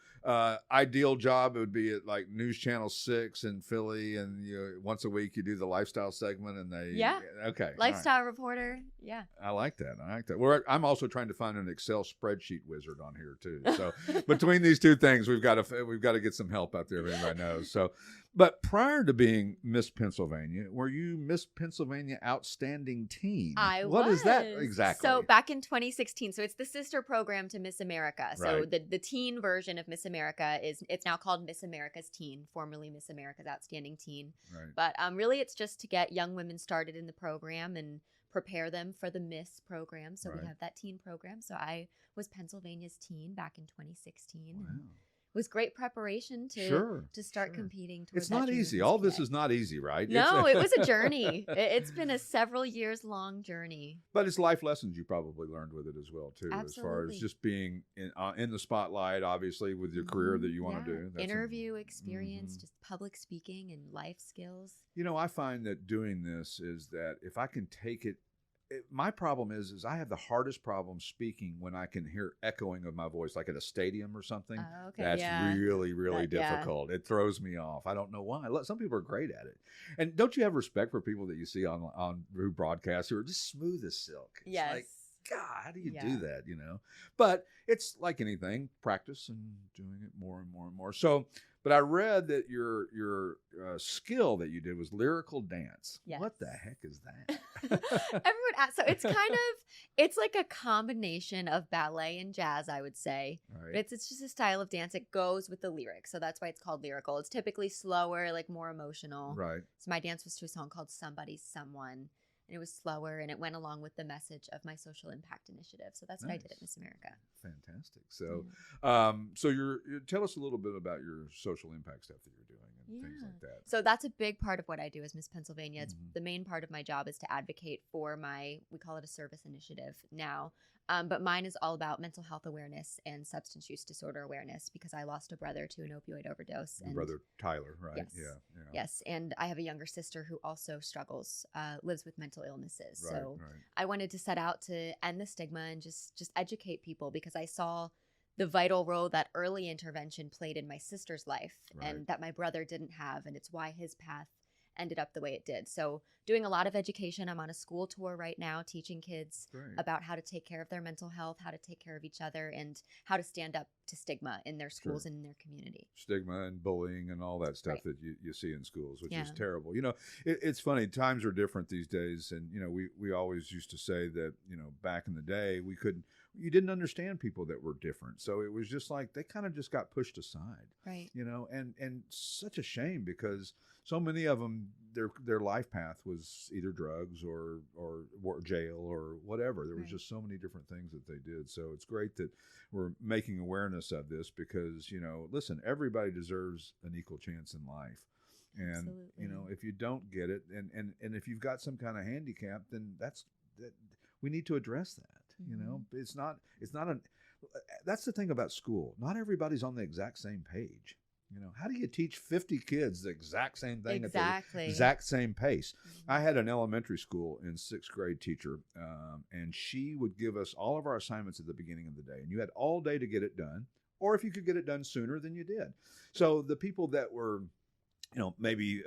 ideal job, it would be at News Channel 6 in Philly, and once a week you do the lifestyle segment, and lifestyle reporter. Yeah, I like that. I'm also trying to find an Excel spreadsheet wizard on here too. So between these two things, we've got to get some help out there if anybody knows. So But prior to being Miss Pennsylvania, were you Miss Pennsylvania Outstanding Teen? I was. What is that exactly? So back in 2016, so it's the sister program to Miss America. So Right. the teen version of Miss America it's now called Miss America's Teen, formerly Miss America's Outstanding Teen. Right. But really it's just to get young women started in the program and prepare them for the Miss program. So Right. we have that teen program. So I was Pennsylvania's teen back in 2016. Wow. It was great preparation to start competing towards It's not easy. All this is not easy, right? No, it was a journey. It's been a several years long journey. But it's life lessons you probably learned with it as well, too. Absolutely. As far as just being in the spotlight, obviously, with your career that you want to do. Interview experience, just public speaking and life skills. You know, I find that doing this is that if I can take it, my problem is I have the hardest problem speaking when I can hear echoing of my voice, like at a stadium or something. Oh, okay, That's really, really yeah. difficult. It throws me off. I don't know why. Some people are great at it. And don't you have respect for people that you see on who broadcast who are just smooth as silk? It's Yes. like, God, how do you do that, you know? But it's like anything, practice and doing it more and more and more. So, but I read that your skill that you did was lyrical dance. Yes. What the heck is that? Everyone asks. So it's it's like a combination of ballet and jazz, I would say. Right. It's just a style of dance. It goes with the lyrics. So that's why it's called lyrical. It's typically slower, like more emotional. Right. So my dance was to a song called Somebody's Someone. And it was slower, and it went along with the message of my social impact initiative. So that's what I did at Miss America. Fantastic. So, so you tell us a little bit about your social impact stuff that you're doing and things like that. So that's a big part of what I do as Miss Pennsylvania. It's the main part of my job is to advocate for we call it a service initiative now. But mine is all about mental health awareness and substance use disorder awareness because I lost a brother to an opioid overdose. Your brother Tyler, right? Yes. Yeah. Yes. And I have a younger sister who also struggles, lives with mental illnesses. Right, so right. I wanted to set out to end the stigma and just educate people because I saw the vital role that early intervention played in my sister's life and that my brother didn't have. And it's why his path ended up the way it did. So doing a lot of education. I'm on a school tour right now teaching kids about how to take care of their mental health, how to take care of each other, and how to stand up to stigma in their schools and in their community. Stigma and bullying and all that stuff that you see in schools, which is terrible. You know, it's funny. Times are different these days. And, you know, we always used to say that, you know, back in the day, you didn't understand people that were different. So it was just like they kind of just got pushed aside. Right. You know, and such a shame because so many of them, their life path was either drugs or jail or whatever. There was just so many different things that they did. So it's great that we're making awareness of this because, you know, listen, everybody deserves an equal chance in life. And, Absolutely. you know, if you don't get it and if you've got some kind of handicap, then we need to address that. You know, that's the thing about school. Not everybody's on the exact same page. You know, how do you teach 50 kids the exact same thing at the exact same pace? I had an elementary school in 6th grade teacher, and she would give us all of our assignments at the beginning of the day. And you had all day to get it done, or if you could get it done sooner, then you did. So the people that were, you know, maybe,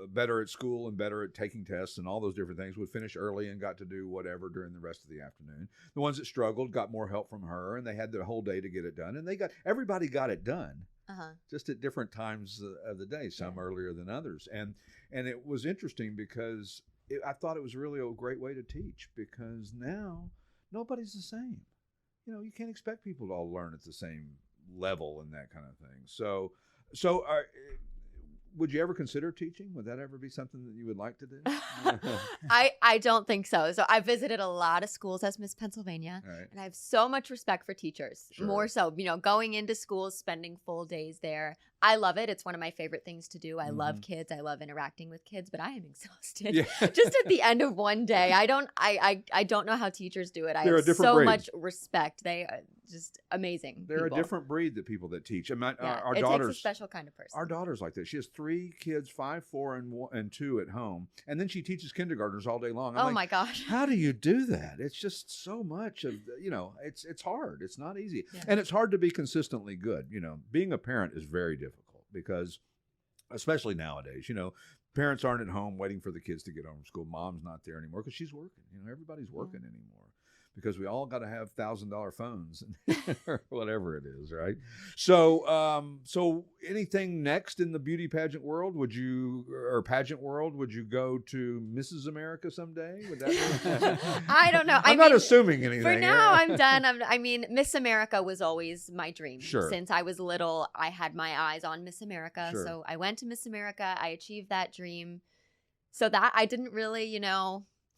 better at school and better at taking tests and all those different things would finish early and got to do whatever during the rest of the afternoon. The ones that struggled got more help from her, and they had the whole day to get it done. And everybody got it done. Just at different times of the day, some earlier than others. And it was interesting because I thought it was really a great way to teach because now nobody's the same. You know, you can't expect people to all learn at the same level and that kind of thing. So would you ever consider teaching? Would that ever be something that you would like to do? I don't think so. So I visited a lot of schools as Miss Pennsylvania, and I have so much respect for teachers. More so, you know, going into schools, spending full days there. I love it. It's one of my favorite things to do. I love kids. I love interacting with kids, but I am exhausted. Just at the end of one day. I don't know how teachers do it. I have so much respect. They are just amazing. They're a different breed, the people that teach. And our it daughters, takes a special kind of person. Our daughter's like this. She has 3 kids, 5, 4, and 2 at home, and then she teaches kindergartners all day long. I'm my gosh! How do you do that? It's just so much of it's hard. It's not easy, and it's hard to be consistently good. You know, being a parent is very difficult because, especially nowadays, you know, parents aren't at home waiting for the kids to get home from school. Mom's not there anymore because she's working. You know, everybody's working anymore. because we all got to have $1,000 phones or whatever it is, right? So anything next in the beauty pageant world? Pageant world? Would you go to Mrs. America someday? Would that I don't know. I'm not assuming anything. For now, I'm done. Miss America was always my dream. Sure. Since I was little, I had my eyes on Miss America. Sure. So I went to Miss America. I achieved that dream. So that I didn't really,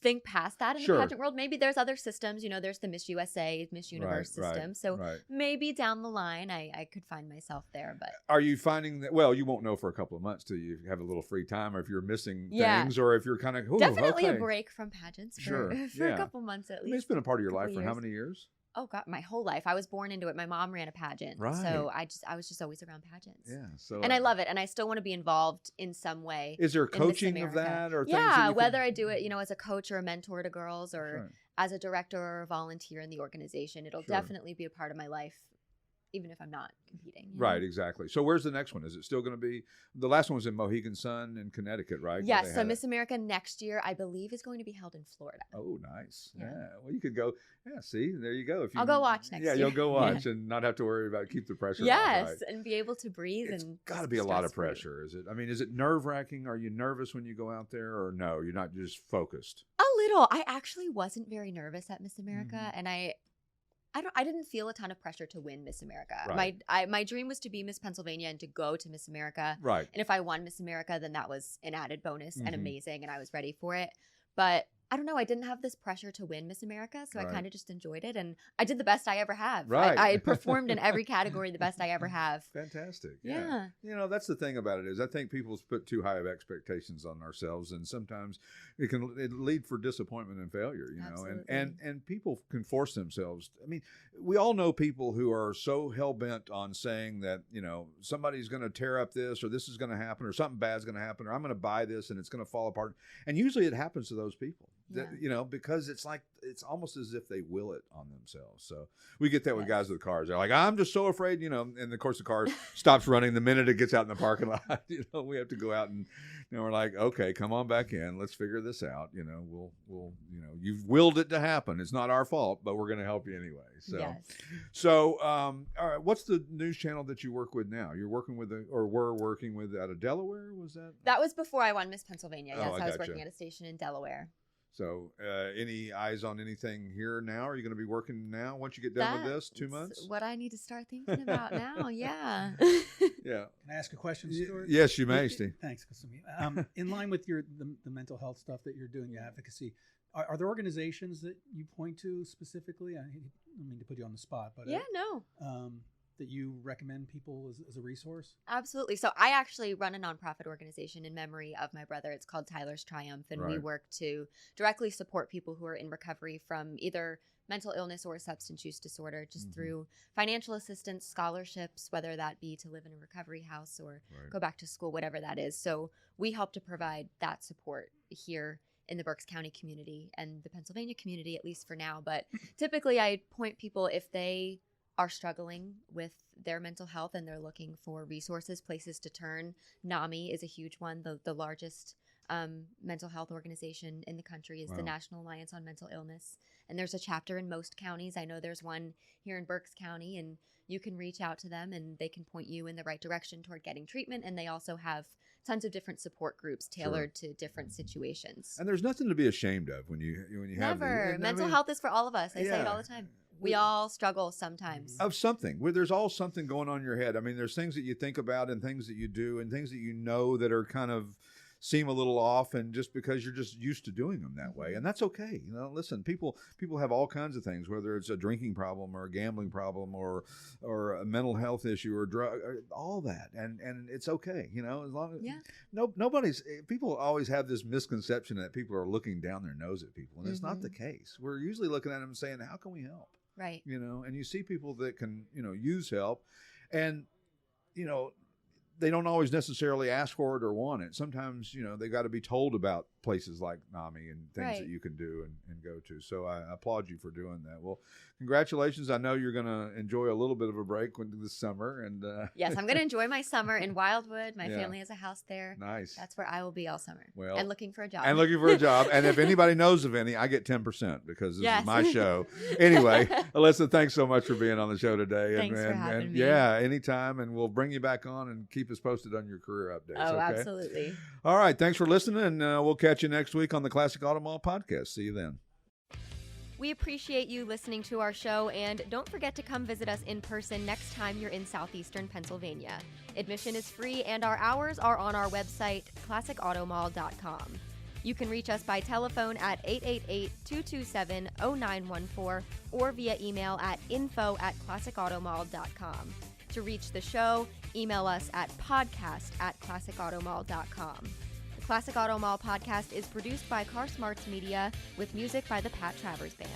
think past that in the pageant world. Maybe there's other systems. There's the Miss USA, Miss Universe system. So maybe down the line, I could find myself there. But are you finding that? Well, you won't know for a couple of months till you have a little free time, or if you're missing things, or if you're kind of definitely a break from pageants for a couple months at least. It's been a part of your life for how many years? Oh God, my whole life. I was born into it. My mom ran a pageant. Right. So I was just always around pageants. Yeah. So and I love it. And I still want to be involved in some way. Is there coaching of that or things whether I do it, as a coach or a mentor to girls or as a director or a volunteer in the organization, it'll definitely be a part of my life, even if I'm not competing. Right, exactly. So where's the next one? Is it still going to be, the last one was in Mohegan Sun in Connecticut, right? Yes, so Miss America next year, I believe, is going to be held in Florida. Oh, nice. Yeah. Well, you could go, see, there you go. I'll go watch next year. Yeah, you'll go watch and not have to worry about, keep the pressure off, right? And be able to breathe. It's got to be a lot of pressure, is it? Is it nerve-wracking? Are you nervous when you go out there, or no, you're not, just focused? A little. I actually wasn't very nervous at Miss America, and I didn't feel a ton of pressure to win Miss America. Right. My dream was to be Miss Pennsylvania and to go to Miss America. Right. And if I won Miss America, then that was an added bonus and amazing, and I was ready for it. But I don't know. I didn't have this pressure to win Miss America, so I kind of just enjoyed it, and I did the best I ever have. Right. I performed in every category the best I ever have. Fantastic. Yeah. That's the thing about it is I think people put too high of expectations on ourselves, and sometimes it lead for disappointment and failure. Absolutely. And people can force themselves. We all know people who are so hell bent on saying that somebody's going to tear up this, or this is going to happen, or something bad's going to happen, or I'm going to buy this and it's going to fall apart. And usually it happens to those people. Because it's almost as if they will it on themselves. So we get that with guys with cars. They're like, I'm just so afraid, and of course the car stops running the minute it gets out in the parking lot. We have to go out and we're like, okay, come on back in. Let's figure this out. We'll you've willed it to happen. It's not our fault, but we're going to help you anyway. So, all right, what's the news channel that you work with now? You're working with were working with out of Delaware, was that? That was before I won Miss Pennsylvania. Yes, I was working at a station in Delaware. So any eyes on anything here now? Are you going to be working now once you get done with this? 2 months? What I need to start thinking about now, yeah. Yeah. Can I ask a question, Stewart? Yes, you may, Steve. Thanks. In line with the mental health stuff that you're doing, your advocacy, are there organizations that you point to specifically? I don't mean to put you on the spot, but that you recommend people as a resource? Absolutely. So I actually run a nonprofit organization in memory of my brother. It's called Tyler's Triumph, and we work to directly support people who are in recovery from either mental illness or substance use disorder, just through financial assistance, scholarships, whether that be to live in a recovery house or go back to school, whatever that is. So we help to provide that support here in the Berks County community and the Pennsylvania community, at least for now. But typically I point people, if they are struggling with their mental health and they're looking for resources, places to turn. NAMI is a huge one. The largest mental health organization in the country is the National Alliance on Mental Illness. And there's a chapter in most counties. I know there's one here in Berks County, and you can reach out to them and they can point you in the right direction toward getting treatment. And they also have tons of different support groups tailored to different situations. And there's nothing to be ashamed of when you have mental health is for all of us. I say it all the time. We all struggle sometimes. Of something. There's all something going on in your head. There's things that you think about and things that you do and things that that are kind of seem a little off, and just because you're just used to doing them that way. And that's okay. Listen, people have all kinds of things, whether it's a drinking problem or a gambling problem or a mental health issue or drug, or all that. And it's okay, as long as people always have this misconception that people are looking down their nose at people, and it's not the case. We're usually looking at them and saying, how can we help? Right. And you see people that can, use help, and, they don't always necessarily ask for it or want it. Sometimes, they got to be told about places like NAMI and things that you can do and go to. So I applaud you for doing that. Well, congratulations. I know you're going to enjoy a little bit of a break this summer. And yes, I'm going to enjoy my summer in Wildwood. My family has a house there. Nice. That's where I will be all summer. Well, and looking for a job. And if anybody knows of any, I get 10% because this is my show. Anyway, Alysa, thanks so much for being on the show today. Thanks for having me. Yeah, anytime. And we'll bring you back on and keep us posted on your career updates. Oh, okay? Absolutely. All right. Thanks for listening. And we'll catch you next week on the Classic Auto Mall podcast. See you then. We appreciate you listening to our show, and don't forget to come visit us in person next time you're in southeastern Pennsylvania. Admission is free, and our hours are on our website, classicautomall.com. You can reach us by telephone at 888-227-0914 or via email at info@classicautomall.com. To reach the show, email us at podcast@classicautomall.com. The Classic Auto Mall podcast is produced by Car Smarts Media with music by the Pat Travers Band.